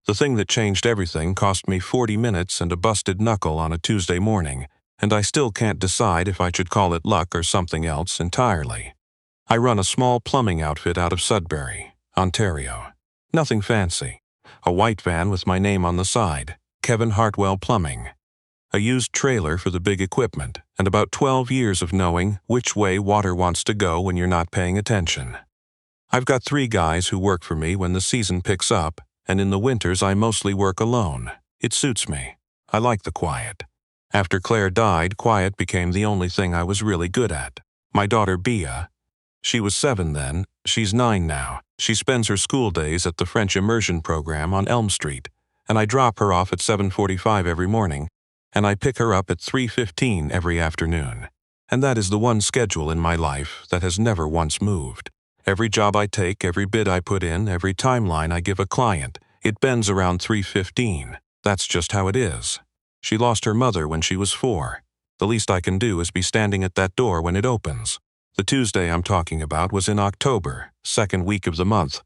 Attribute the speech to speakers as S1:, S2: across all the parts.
S1: The thing that changed everything cost me 40 minutes and a busted knuckle on a Tuesday morning, and I still can't decide if I should call it luck or something else entirely. I run a small plumbing outfit out of Sudbury, Ontario. Nothing fancy. A white van with my name on the side, Kevin Hartwell Plumbing. A used trailer for the big equipment, and about 12 years of knowing which way water wants to go when you're not paying attention. I've got 3 guys who work for me when the season picks up, and in the winters I mostly work alone. It suits me. I like the quiet. After Claire died, quiet became the only thing I was really good at. My daughter Bia, she was 7 then, she's 9 now. She spends her school days at the French immersion program on Elm Street, and I drop her off at 7:45 every morning, and I pick her up at 3:15 every afternoon. And that is the one schedule in my life that has never once moved. Every job I take, every bid I put in, every timeline I give a client, it bends around 3:15. That's just how it is. She lost her mother when she was 4. The least I can do is be standing at that door when it opens. The Tuesday I'm talking about was in October, 2nd week of the month,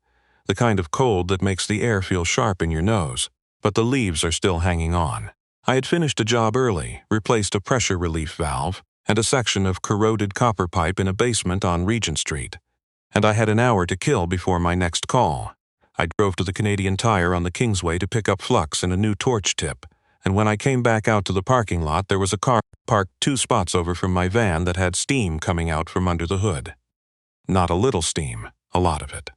S1: the kind of cold that makes the air feel sharp in your nose, but the leaves are still hanging on. I had finished a job early, replaced a pressure relief valve, and a section of corroded copper pipe in a basement on Regent Street, and I had an hour to kill before my next call. I drove to the Canadian Tire on the Kingsway to pick up flux and a new torch tip, and when I came back out to the parking lot, there was a car parked 2 spots over from my van that had steam coming out from under the hood. Not a little steam, a lot of it.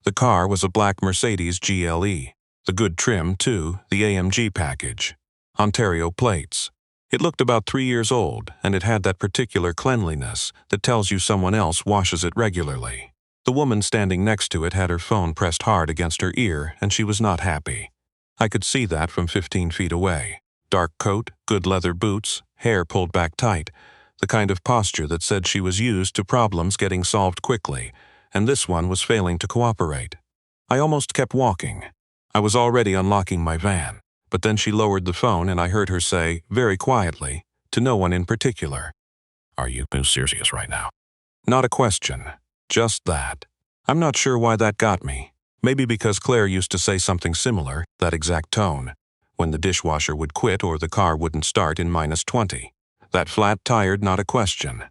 S1: The car was a black Mercedes GLE, the good trim too, the AMG package, Ontario plates. It looked about 3 years old, and it had that particular cleanliness that tells you someone else washes it regularly. The woman standing next to it had her phone pressed hard against her ear, and she was not happy. I could see that from 15 feet away. Dark coat, good leather boots, hair pulled back tight, the kind of posture that said she was used to problems getting solved quickly, and this one was failing to cooperate. I almost kept walking. I was already unlocking my van. But then she lowered the phone and I heard her say, very quietly, to no one in particular, "Are you serious right now?" Not a question, just that. I'm not sure why that got me. Maybe because Claire used to say something similar, that exact tone, when the dishwasher would quit or the car wouldn't start in -20. That flat tired, not a question.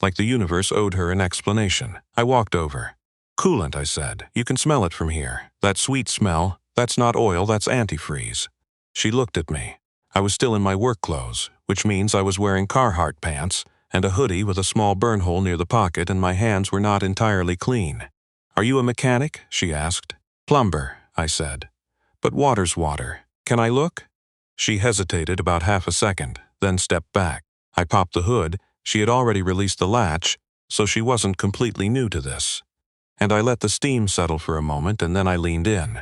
S1: Like the universe owed her an explanation. I walked over. "Coolant," I said. "You can smell it from here. That sweet smell, that's not oil, that's antifreeze." She looked at me. I was still in my work clothes, which means I was wearing Carhartt pants and a hoodie with a small burn hole near the pocket, and my hands were not entirely clean. "Are you a mechanic?" she asked. "Plumber," I said. "But water's water. Can I look?" She hesitated about half a second, then stepped back. I popped the hood. She had already released the latch, so she wasn't completely new to this. And I let the steam settle for a moment, and then I leaned in.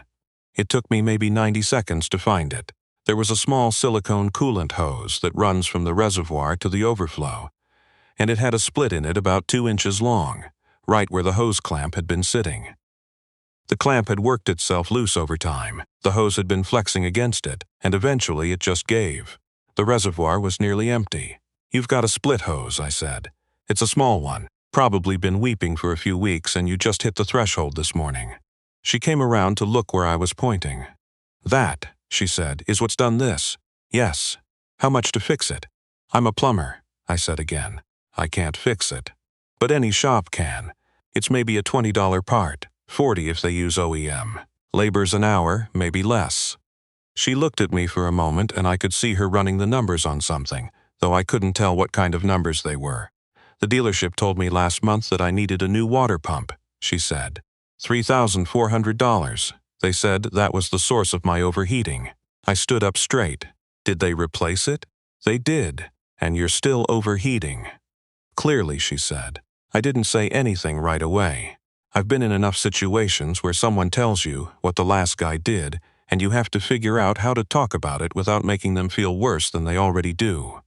S1: It took me maybe 90 seconds to find it. There was a small silicone coolant hose that runs from the reservoir to the overflow, and it had a split in it about 2 inches long, right where the hose clamp had been sitting. The clamp had worked itself loose over time. The hose had been flexing against it, and eventually it just gave. The reservoir was nearly empty. "You've got a split hose," I said. "It's a small one, probably been weeping for a few weeks, and you just hit the threshold this morning." She came around to look where I was pointing. "That," she said, "is what's done this." "Yes. How much to fix it?" "I'm a plumber," I said again. "I can't fix it. But any shop can. It's maybe a $20 part, $40 if they use OEM. Labor's an hour, maybe less." She looked at me for a moment, and I could see her running the numbers on something, though I couldn't tell what kind of numbers they were. "The dealership told me last month that I needed a new water pump," she said. $3,400. They said that was the source of my overheating. I stood up straight. "Did they replace it?" "They did. And you're still overheating." "Clearly," she said. I didn't say anything right away. I've been in enough situations where someone tells you what the last guy did, and you have to figure out how to talk about it without making them feel worse than they already do.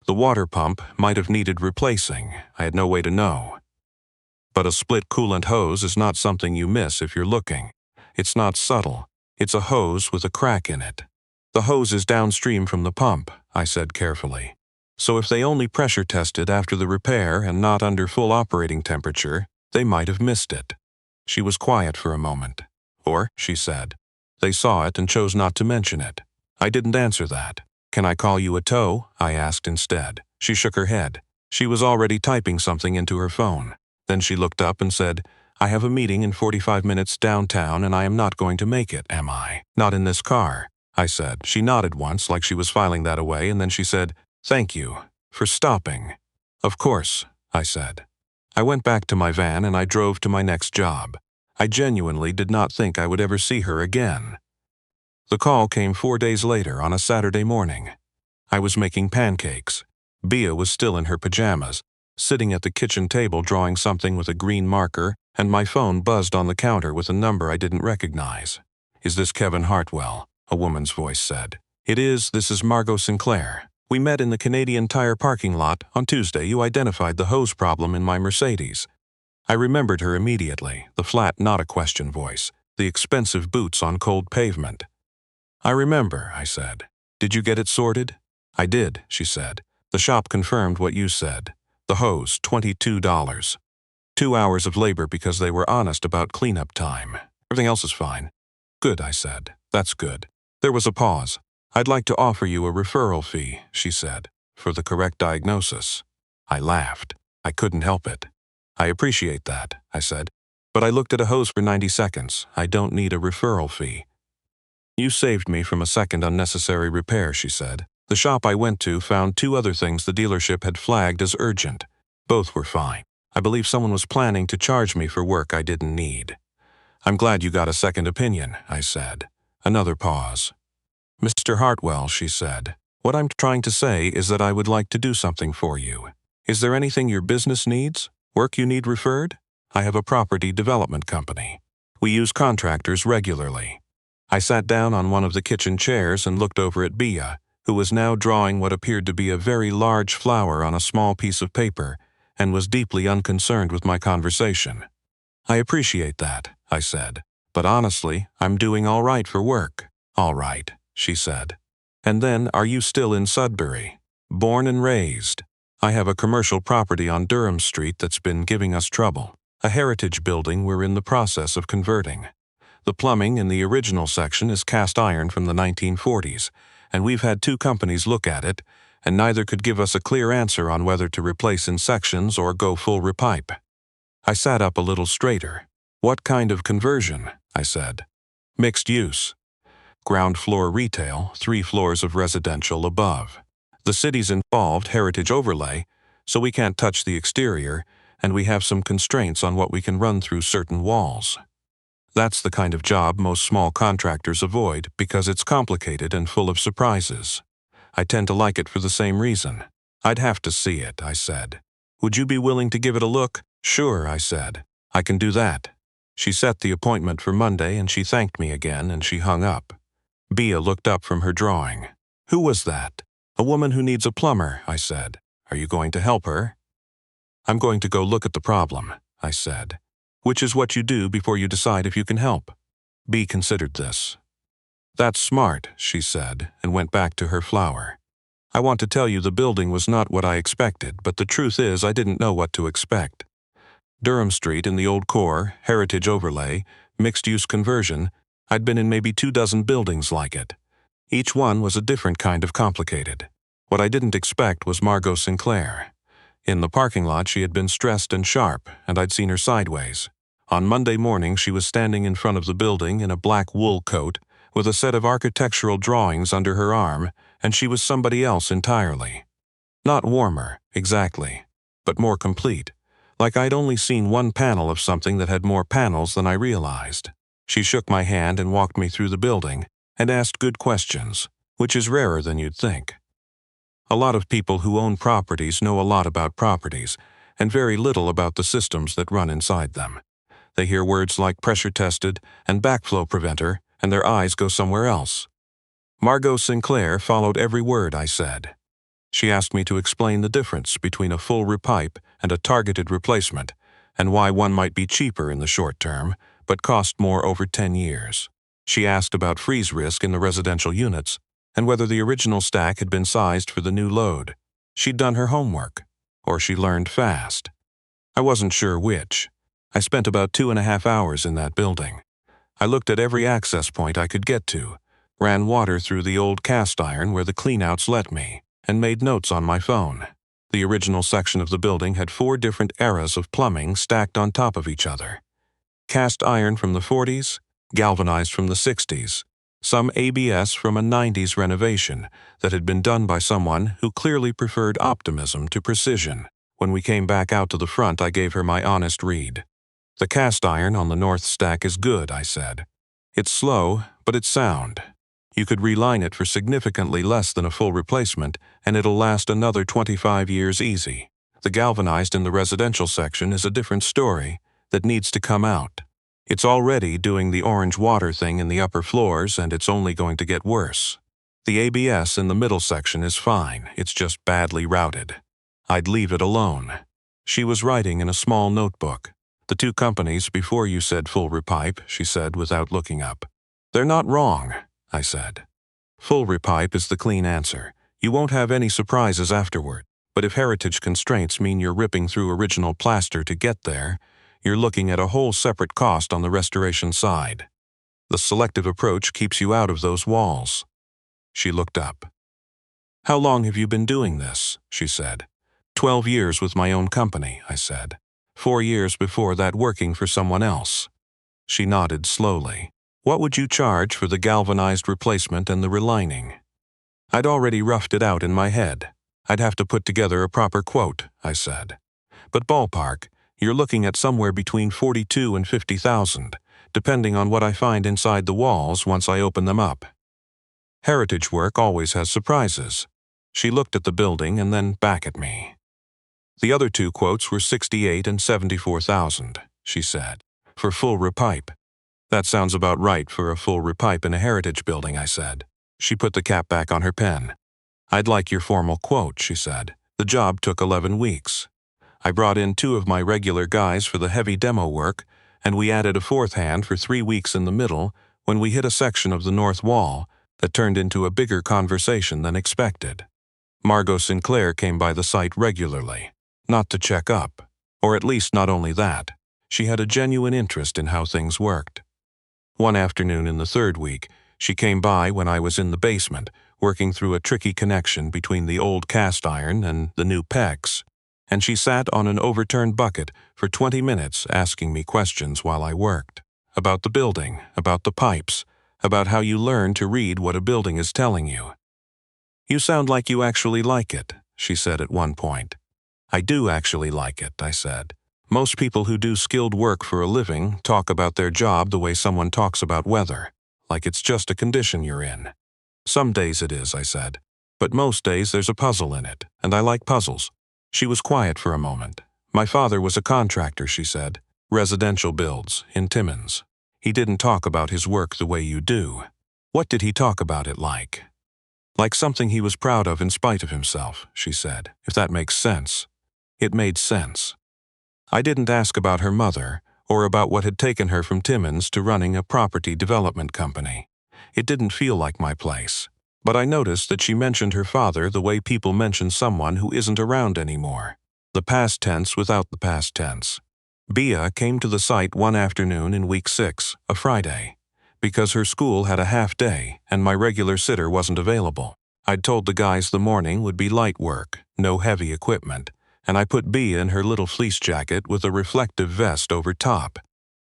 S1: The water pump might have needed replacing. I had no way to know. But a split coolant hose is not something you miss if you're looking. It's not subtle. It's a hose with a crack in it. "The hose is downstream from the pump," I said carefully. "So if they only pressure tested after the repair and not under full operating temperature, they might have missed it." She was quiet for a moment. "Or," she said, They saw it and chose not to mention it. I didn't answer that. Can I call you a tow? I asked instead. She shook her head. She was already typing something into her phone. Then she looked up and said, I have a meeting in 45 minutes downtown and I am not going to make it, am I? Not in this car, I said. She nodded once like she was filing that away and then she said, Thank you for stopping. Of course, I said. I went back to my van and I drove to my next job. I genuinely did not think I would ever see her again. The call came 4 days later on a Saturday morning. I was making pancakes. Bea was still in her pajamas, sitting at the kitchen table drawing something with a green marker, and my phone buzzed on the counter with a number I didn't recognize. Is this Kevin Hartwell? A woman's voice said. It is. This is Margot Sinclair. We met in the Canadian Tire parking lot. On Tuesday you identified the hose problem in my Mercedes. I remembered her immediately, the flat, not a question voice, the expensive boots on cold pavement. I remember, I said. Did you get it sorted? I did, she said. The shop confirmed what you said. The hose, $22. 2 hours of labor because they were honest about cleanup time. Everything else is fine. Good, I said. That's good. There was a pause. I'd like to offer you a referral fee, she said, for the correct diagnosis. I laughed. I couldn't help it. I appreciate that, I said. But I looked at a hose for 90 seconds. I don't need a referral fee. You saved me from a second unnecessary repair, she said. The shop I went to found 2 other things the dealership had flagged as urgent. Both were fine. I believe someone was planning to charge me for work I didn't need. I'm glad you got a second opinion, I said. Another pause. Mr. Hartwell, she said, what I'm trying to say is that I would like to do something for you. Is there anything your business needs? Work you need referred? I have a property development company. We use contractors regularly. I sat down on one of the kitchen chairs and looked over at Bea, who was now drawing what appeared to be a very large flower on a small piece of paper and was deeply unconcerned with my conversation. I appreciate that, I said, but honestly, I'm doing all right for work. All right, she said. And then, are you still in Sudbury? Born and raised. I have a commercial property on Durham Street that's been giving us trouble. A heritage building we're in the process of converting. The plumbing in the original section is cast iron from the 1940s, and we've had 2 companies look at it, and neither could give us a clear answer on whether to replace in sections or go full repipe. I sat up a little straighter. What kind of conversion? I said. Mixed use. Ground floor retail, 3 floors of residential above. The city's involved heritage overlay, so we can't touch the exterior, and we have some constraints on what we can run through certain walls. That's the kind of job most small contractors avoid because it's complicated and full of surprises. I tend to like it for the same reason. I'd have to see it, I said. Would you be willing to give it a look? Sure, I said. I can do that. She set the appointment for Monday and she thanked me again and she hung up. Bea looked up from her drawing. Who was that? A woman who needs a plumber, I said. Are you going to help her? I'm going to go look at the problem, I said. Which is what you do before you decide if you can help. Bea considered this. That's smart, she said, and went back to her flower. I want to tell you the building was not what I expected, but the truth is I didn't know what to expect. Durham Street in the old core, heritage overlay, mixed-use conversion, I'd been in maybe 24 buildings like it. Each one was a different kind of complicated. What I didn't expect was Margot Sinclair. In the parking lot she had been stressed and sharp, and I'd seen her sideways. On Monday morning she was standing in front of the building in a black wool coat, with a set of architectural drawings under her arm, and she was somebody else entirely. Not warmer, exactly, but more complete, like I'd only seen one panel of something that had more panels than I realized. She shook my hand and walked me through the building, and asked good questions, which is rarer than you'd think. A lot of people who own properties know a lot about properties, and very little about the systems that run inside them. They hear words like pressure tested and backflow preventer, and their eyes go somewhere else. Margot Sinclair followed every word I said. She asked me to explain the difference between a full repipe and a targeted replacement, and why one might be cheaper in the short term, but cost more over 10 years. She asked about freeze risk in the residential units, and whether the original stack had been sized for the new load. She'd done her homework, or she learned fast. I wasn't sure which. I spent about 2.5 hours in that building. I looked at every access point I could get to, ran water through the old cast iron where the cleanouts let me, and made notes on my phone. The original section of the building had 4 different eras of plumbing stacked on top of each other. Cast iron from the 40s, galvanized from the 60s, some ABS from a 90s renovation that had been done by someone who clearly preferred optimism to precision. When we came back out to the front, I gave her my honest read. "The cast iron on the north stack is good," I said. "It's slow, but it's sound. You could reline it for significantly less than a full replacement, and it'll last another 25 years easy. The galvanized in the residential section is a different story that needs to come out. It's already doing the orange water thing in the upper floors, and it's only going to get worse. The ABS in the middle section is fine, it's just badly routed. I'd leave it alone." She was writing in a small notebook. "The 2 companies before you said full Repipe," she said without looking up. "They're not wrong," I said. "Full Repipe is the clean answer. You won't have any surprises afterward. But if heritage constraints mean you're ripping through original plaster to get there, you're looking at a whole separate cost on the restoration side. The selective approach keeps you out of those walls." She looked up. "How long have you been doing this?" she said. 12 years with my own company," I said. 4 years before that working for someone else." She nodded slowly. "What would you charge for the galvanized replacement and the relining?" I'd already roughed it out in my head. "I'd have to put together a proper quote," I said. "But ballpark, you're looking at somewhere between 42 and 50,000, depending on what I find inside the walls once I open them up. Heritage work always has surprises." She looked at the building and then back at me. "The other 2 quotes were 68 and 74,000, she said, "for full Repipe." "That sounds about right for a full Repipe in a heritage building," I said. She put the cap back on her pen. "I'd like your formal quote," she said. "The job took 11 weeks. I brought in 2 of my regular guys for the heavy demo work, and we added a 4th hand for 3 weeks in the middle when we hit a section of the north wall that turned into a bigger conversation than expected. Margot Sinclair came by the site regularly, not to check up, or at least not only that. She had a genuine interest in how things worked. One afternoon in the 3rd week, she came by when I was in the basement, working through a tricky connection between the old cast iron and the new PEX, and she sat on an overturned bucket for 20 minutes asking me questions while I worked. About the building, about the pipes, about how you learn to read what a building is telling you. "You sound like you actually like it," she said at one point. "I do actually like it," I said. "Most people who do skilled work for a living talk about their job the way someone talks about weather, like it's just a condition you're in." "Some days it is," I said. "But most days there's a puzzle in it, and I like puzzles." She was quiet for a moment. "My father was a contractor," she said. "Residential builds, in Timmins. He didn't talk about his work the way you do." "What did he talk about it like?" "Like something he was proud of in spite of himself," she said, "if that makes sense." It made sense. I didn't ask about her mother, or about what had taken her from Timmins to running a property development company. It didn't feel like my place. But I noticed that she mentioned her father the way people mention someone who isn't around anymore. The past tense without the past tense. Bea came to the site one afternoon in week 6, a Friday, because her school had a half day and my regular sitter wasn't available. I'd told the guys the morning would be light work, no heavy equipment, and I put Bea in her little fleece jacket with a reflective vest over top.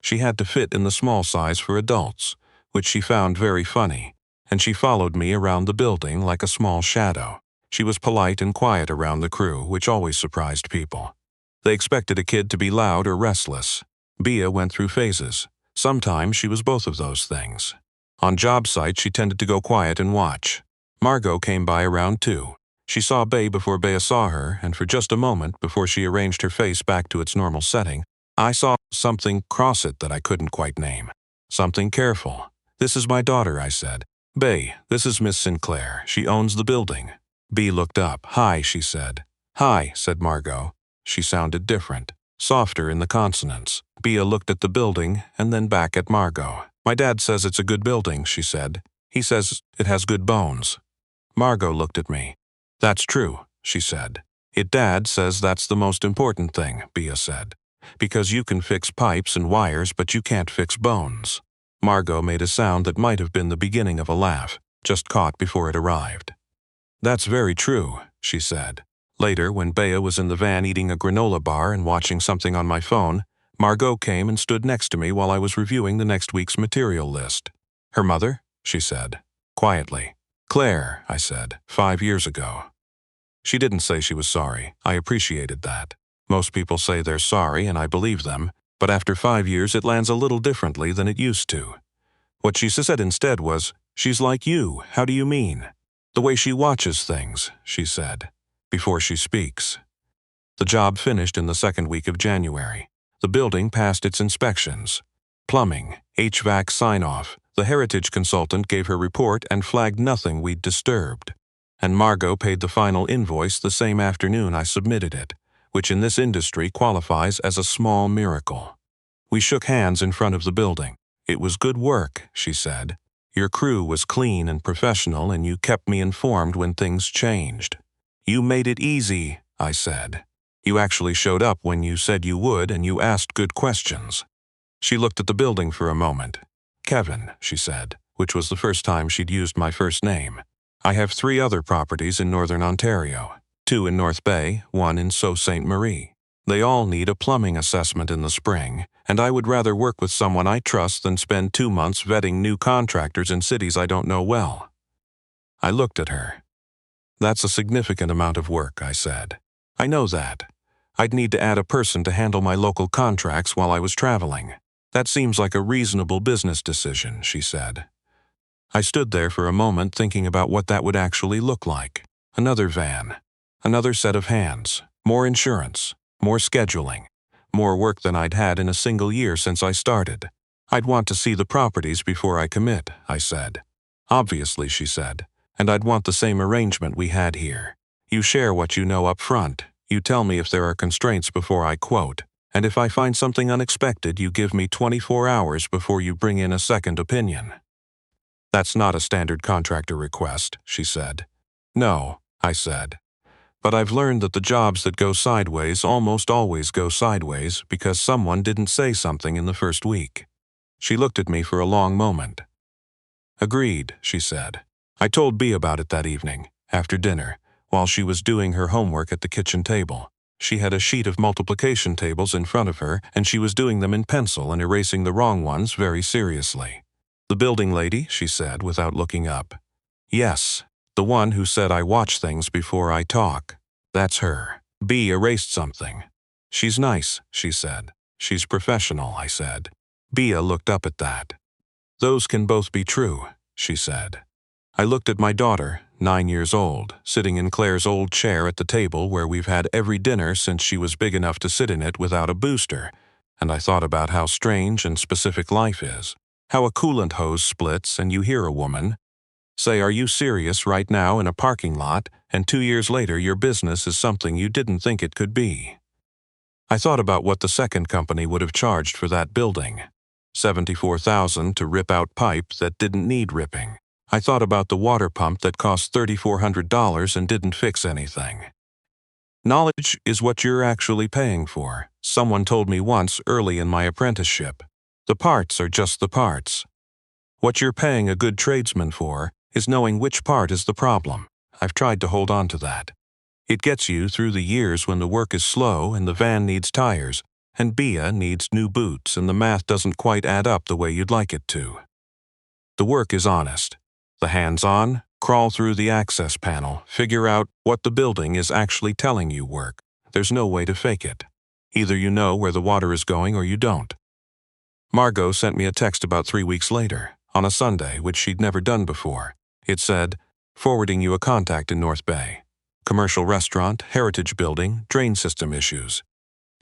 S1: She had to fit in the small size for adults, which she found very funny, and she followed me around the building like a small shadow. She was polite and quiet around the crew, which always surprised people. They expected a kid to be loud or restless. Bea went through phases. Sometimes she was both of those things. On job sites, she tended to go quiet and watch. Margot came by around 2. She saw Bea before Bea saw her, and for just a moment, before she arranged her face back to its normal setting, I saw something cross it that I couldn't quite name. Something careful. "This is my daughter," I said. "Bea, this is Miss Sinclair. She owns the building." Bea looked up. "Hi," she said. "Hi," said Margot. She sounded different, softer in the consonants. Bea looked at the building and then back at Margot. "My dad says it's a good building," she said. "He says it has good bones." Margot looked at me. "That's true," she said. Dad says that's the most important thing," Bea said. "Because you can fix pipes and wires, but you can't fix bones." Margot made a sound that might have been the beginning of a laugh, just caught before it arrived. "That's very true," she said. Later, when Bea was in the van eating a granola bar and watching something on my phone, Margot came and stood next to me while I was reviewing the next week's material list. "Her mother?" she said, quietly. "Claire," I said, 5 years ago. She didn't say she was sorry. I appreciated that. Most people say they're sorry, and I believe them, but after 5 years it lands a little differently than it used to. What she said instead was, "She's like you. How do you mean?" "The way she watches things," she said, "before she speaks." The job finished in the second week of January. The building passed its inspections. Plumbing, HVAC sign-off. The heritage consultant gave her report and flagged nothing we'd disturbed. And Margot paid the final invoice the same afternoon I submitted it, which in this industry qualifies as a small miracle. We shook hands in front of the building. "It was good work," she said. "Your crew was clean and professional, and you kept me informed when things changed." "You made it easy," I said. "You actually showed up when you said you would, and you asked good questions." She looked at the building for a moment. "Kevin," she said, which was the first time she'd used my first name. "I have 3 other properties in northern Ontario, 2 in North Bay, 1 in Sault Ste. Marie. They all need a plumbing assessment in the spring, and I would rather work with someone I trust than spend 2 months vetting new contractors in cities I don't know well." I looked at her. "That's a significant amount of work," I said. "I know that. I'd need to add a person to handle my local contracts while I was traveling. That seems like a reasonable business decision," she said. I stood there for a moment thinking about what that would actually look like. Another van, another set of hands, more insurance, more scheduling, more work than I'd had in a single year since I started. "I'd want to see the properties before I commit," I said. "Obviously," she said, "and I'd want the same arrangement we had here. You share what you know up front. You tell me if there are constraints before I quote, and if I find something unexpected, you give me 24 hours before you bring in a second opinion." "That's not a standard contractor request," she said. "No," I said. "But I've learned that the jobs that go sideways almost always go sideways because someone didn't say something in the first week." She looked at me for a long moment. "Agreed," she said. I told Bea about it that evening, after dinner, while she was doing her homework at the kitchen table. She had a sheet of multiplication tables in front of her, and she was doing them in pencil and erasing the wrong ones very seriously. "The building lady?" she said without looking up. "Yes, the one who said I watch things before I talk. That's her." Bea erased something. "She's nice," she said. "She's professional," I said. Bea looked up at that. "Those can both be true," she said. I looked at my daughter, 9 years old, sitting in Claire's old chair at the table where we've had every dinner since she was big enough to sit in it without a booster, and I thought about how strange and specific life is. How a coolant hose splits and you hear a woman say, "Are you serious?" right now in a parking lot, and 2 years later your business is something you didn't think it could be. I thought about what the second company would have charged for that building. $74,000 to rip out pipe that didn't need ripping. I thought about the water pump that cost $3,400 and didn't fix anything. Knowledge is what you're actually paying for, someone told me once early in my apprenticeship. The parts are just the parts. What you're paying a good tradesman for is knowing which part is the problem. I've tried to hold on to that. It gets you through the years when the work is slow and the van needs tires, and Bea needs new boots and the math doesn't quite add up the way you'd like it to. The work is honest. The hands-on, crawl through the access panel, figure out what the building is actually telling you work. There's no way to fake it. Either you know where the water is going or you don't. Margot sent me a text about 3 weeks later, on a Sunday, which she'd never done before. It said, "Forwarding you a contact in North Bay. Commercial restaurant, heritage building, drain system issues.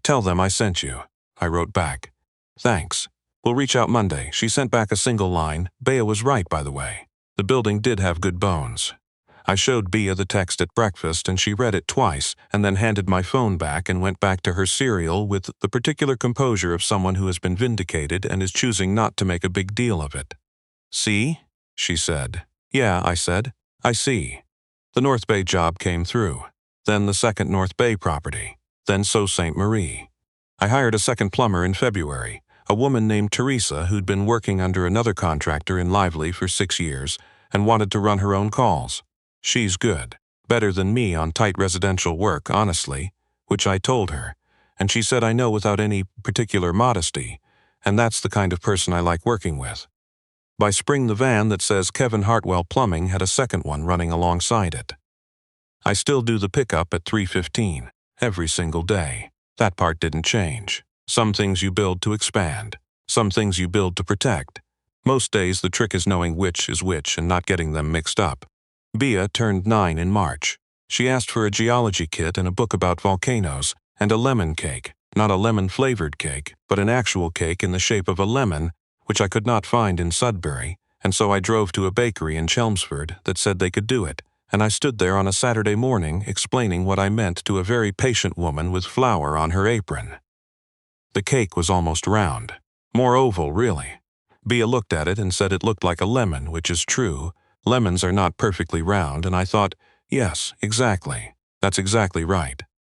S1: Tell them I sent you." I wrote back, "Thanks. We'll reach out Monday." She sent back a single line. Bea was right, by the way. The building did have good bones. I showed Bea the text at breakfast and she read it twice and then handed my phone back and went back to her cereal with the particular composure of someone who has been vindicated and is choosing not to make a big deal of it. "See?" she said. "Yeah," I said. "I see." The North Bay job came through. Then the second North Bay property. Then Sault Ste. Marie. I hired a second plumber in February. A woman named Teresa who'd been working under another contractor in Lively for 6 years and wanted to run her own calls. She's good. Better than me on tight residential work, honestly, which I told her, and she said I know without any particular modesty, and that's the kind of person I like working with. By spring, the van that says Kevin Hartwell Plumbing had a second one running alongside it. I still do the pickup at 3:15, every single day. That part didn't change. Some things you build to expand. Some things you build to protect. Most days the trick is knowing which is which and not getting them mixed up. Bea turned 9 in March. She asked for a geology kit and a book about volcanoes, and a lemon cake. Not a lemon-flavored cake, but an actual cake in the shape of a lemon, which I could not find in Sudbury, and so I drove to a bakery in Chelmsford that said they could do it, and I stood there on a Saturday morning explaining what I meant to a very patient woman with flour on her apron. The cake was almost round. More oval, really. Bea looked at it and said it looked like a lemon, which is true. Lemons are not perfectly round, and I thought, yes, exactly. That's exactly right.